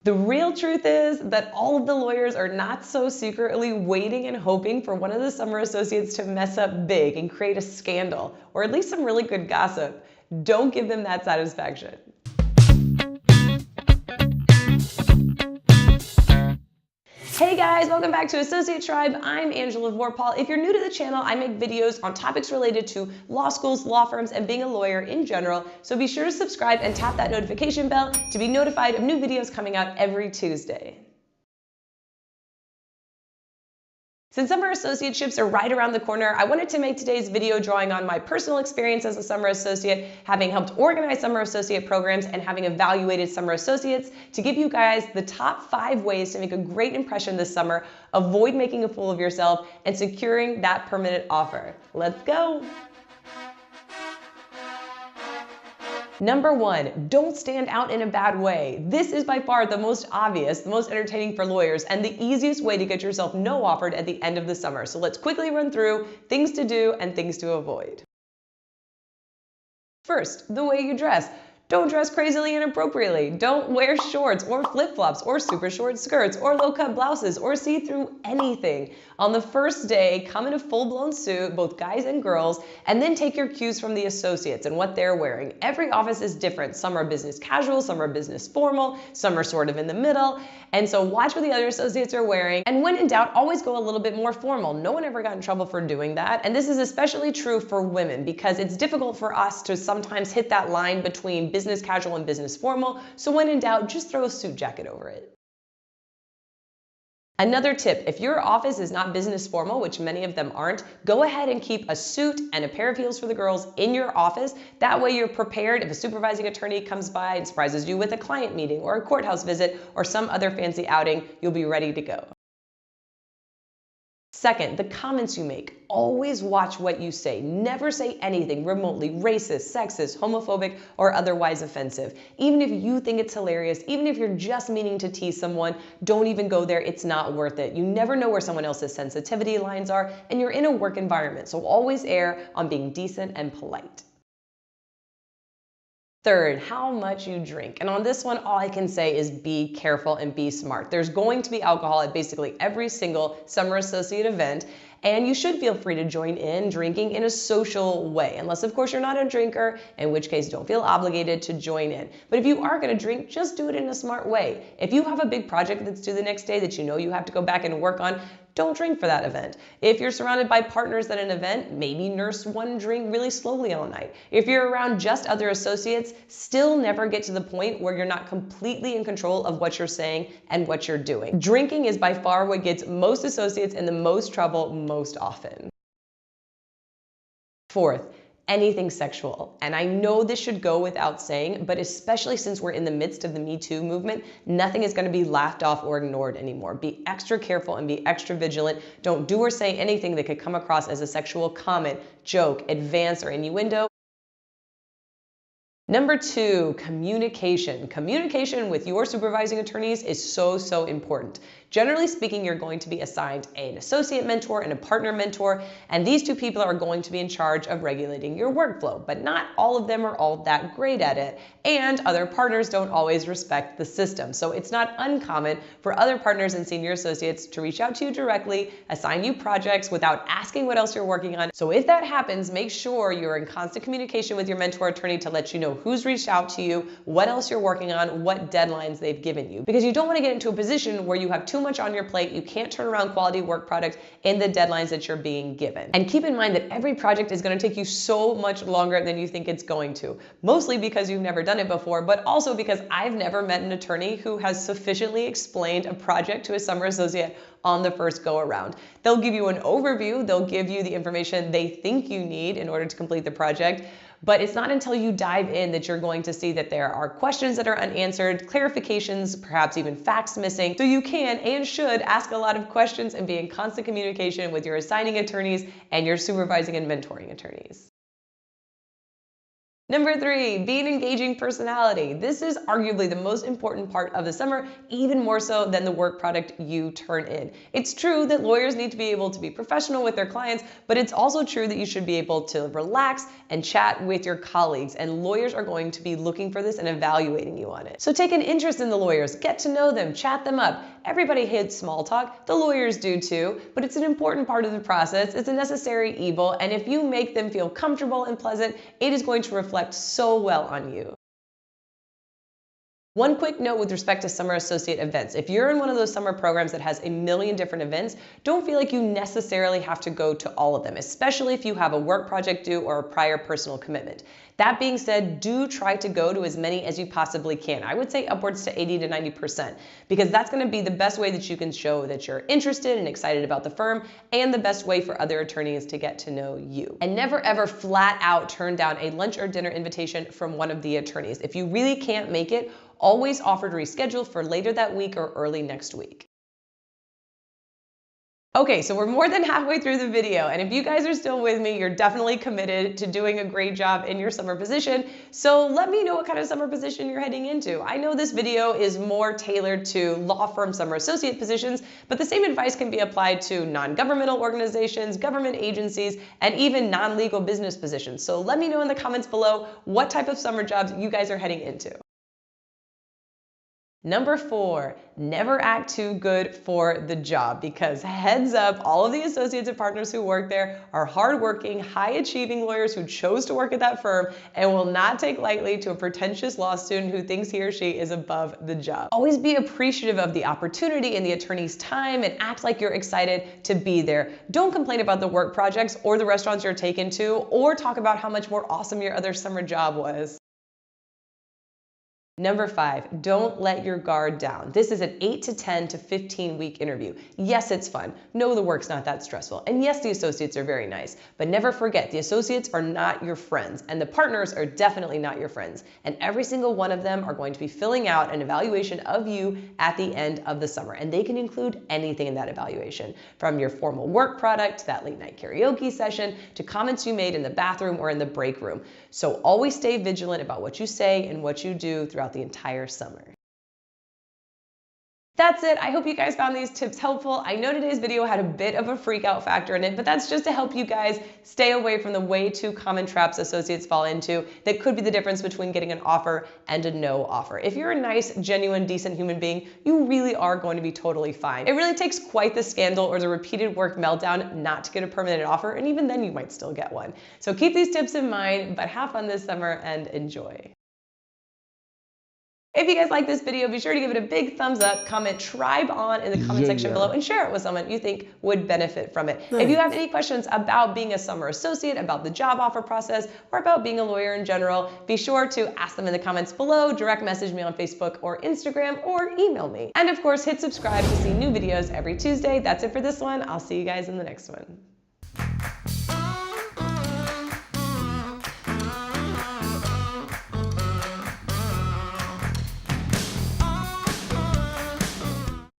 The real truth is that all of the lawyers are not so secretly waiting and hoping for one of the summer associates to mess up big and create a scandal, or at least some really good gossip. Don't give them that satisfaction. Hey guys, welcome back to Associate Tribe. I'm Angela Vorpal. If you're new to the channel, I make videos on topics related to law schools, law firms, and being a lawyer in general. So be sure to subscribe and tap that notification bell to be notified of new videos coming out every Tuesday. Since summer associateships are right around the corner, I wanted to make today's video drawing on my personal experience as a summer associate, having helped organize summer associate programs and having evaluated summer associates to give you guys the top 5 ways to make a great impression this summer, avoid making a fool of yourself, and securing that permanent offer. Let's go. Number 1, don't stand out in a bad way. This is by far the most obvious, the most entertaining for lawyers, and the easiest way to get yourself no offered at the end of the summer. So let's quickly run through things to do and things to avoid. First, the way you dress. Don't dress crazily inappropriately. Don't wear shorts or flip-flops or super short skirts or low-cut blouses or see-through anything. On the first day, come in a full-blown suit, both guys and girls, and then take your cues from the associates and what they're wearing. Every office is different. Some are business casual, some are business formal, some are sort of in the middle. And so watch what the other associates are wearing. And when in doubt, always go a little bit more formal. No one ever got in trouble for doing that. And this is especially true for women because it's difficult for us to sometimes hit that line between business casual and business formal, so when in doubt, just throw a suit jacket over it. Another tip, if your office is not business formal, which many of them aren't, go ahead and keep a suit and a pair of heels for the girls in your office. That way you're prepared if a supervising attorney comes by and surprises you with a client meeting or a courthouse visit or some other fancy outing, you'll be ready to go. Second, the comments you make. Always watch what you say. Never say anything remotely racist, sexist, homophobic, or otherwise offensive. Even if you think it's hilarious, even if you're just meaning to tease someone, don't even go there. It's not worth it. You never know where someone else's sensitivity lines are, and you're in a work environment, so always err on being decent and polite. Third, how much you drink. And on this one, all I can say is be careful and be smart. There's going to be alcohol at basically every single summer associate event, and you should feel free to join in drinking in a social way, unless of course you're not a drinker, in which case don't feel obligated to join in. But if you are gonna drink, just do it in a smart way. If you have a big project that's due the next day that you know you have to go back and work on, don't drink for that event. If you're surrounded by partners at an event, maybe nurse one drink really slowly all night. If you're around just other associates, still never get to the point where you're not completely in control of what you're saying and what you're doing. Drinking is by far what gets most associates in the most trouble most often. Fourth, anything sexual. And I know this should go without saying, but especially since we're in the midst of the Me Too movement, nothing is going to be laughed off or ignored anymore. Be extra careful and be extra vigilant. Don't do or say anything that could come across as a sexual comment, joke, advance, or innuendo. Number 2, communication. Communication with your supervising attorneys is so important. Generally speaking, you're going to be assigned an associate mentor and a partner mentor, and these 2 people are going to be in charge of regulating your workflow, but not all of them are all that great at it, and other partners don't always respect the system. So it's not uncommon for other partners and senior associates to reach out to you directly, assign you projects without asking what else you're working on. So if that happens, make sure you're in constant communication with your mentor attorney to let you know who's reached out to you, what else you're working on, what deadlines they've given you. Because you don't want to get into a position where you have too much on your plate, you can't turn around quality work product in the deadlines that you're being given. And keep in mind that every project is going to take you so much longer than you think it's going to. Mostly because you've never done it before, but also because I've never met an attorney who has sufficiently explained a project to a summer associate on the first go around. They'll give you an overview, they'll give you the information they think you need in order to complete the project, but it's not until you dive in that you're going to see that there are questions that are unanswered, clarifications, perhaps even facts missing. So you can and should ask a lot of questions and be in constant communication with your assigning attorneys and your supervising and mentoring attorneys. Number 3, be an engaging personality. This is arguably the most important part of the summer, even more so than the work product you turn in. It's true that lawyers need to be able to be professional with their clients, but it's also true that you should be able to relax and chat with your colleagues, and lawyers are going to be looking for this and evaluating you on it. So take an interest in the lawyers, get to know them, chat them up. Everybody hates small talk, the lawyers do too, but it's an important part of the process, it's a necessary evil, and if you make them feel comfortable and pleasant, it is going to reflect so well on you. One quick note with respect to summer associate events. If you're in one of those summer programs that has a million different events, don't feel like you necessarily have to go to all of them, especially if you have a work project due or a prior personal commitment. That being said, do try to go to as many as you possibly can. I would say upwards to 80 to 90%, because that's going to be the best way that you can show that you're interested and excited about the firm, and the best way for other attorneys to get to know you. And never ever flat out turn down a lunch or dinner invitation from one of the attorneys. If you really can't make it, always offer to reschedule for later that week or early next week. Okay, so we're more than halfway through the video, and if you guys are still with me, you're definitely committed to doing a great job in your summer position. So let me know what kind of summer position you're heading into. I know this video is more tailored to law firm summer associate positions, but the same advice can be applied to non-governmental organizations, government agencies, and even non-legal business positions. So let me know in the comments below what type of summer jobs you guys are heading into. Number 4, never act too good for the job, because heads up, all of the associates and partners who work there are hardworking, high-achieving lawyers who chose to work at that firm and will not take lightly to a pretentious law student who thinks he or she is above the job. Always be appreciative of the opportunity and the attorney's time and act like you're excited to be there. Don't complain about the work projects or the restaurants you're taken to, or talk about how much more awesome your other summer job was. Number 5, don't let your guard down. This is an 8 to 10 to 15 week interview. Yes, it's fun. No, the work's not that stressful. And yes, the associates are very nice. But never forget, the associates are not your friends, and the partners are definitely not your friends. And every single one of them are going to be filling out an evaluation of you at the end of the summer. And they can include anything in that evaluation, from your formal work product to that late night karaoke session to comments you made in the bathroom or in the break room. So always stay vigilant about what you say and what you do throughout the entire summer. That's it. I hope you guys found these tips helpful. I know today's video had a bit of a freak out factor in it, but that's just to help you guys stay away from the way too common traps associates fall into that could be the difference between getting an offer and a no offer. If you're a nice, genuine, decent human being, you really are going to be totally fine. It really takes quite the scandal or the repeated work meltdown not to get a permanent offer, and even then you might still get one. So keep these tips in mind, but have fun this summer and enjoy. If you guys like this video, be sure to give it a big thumbs up, comment tribe on in the comment section below, and share it with someone you think would benefit from it. If you have any questions about being a summer associate, about the job offer process, or about being a lawyer in general, be sure to ask them in the comments below, direct message me on Facebook or Instagram, or email me. And of course, hit subscribe to see new videos every Tuesday. That's it for this one. I'll see you guys in the next one.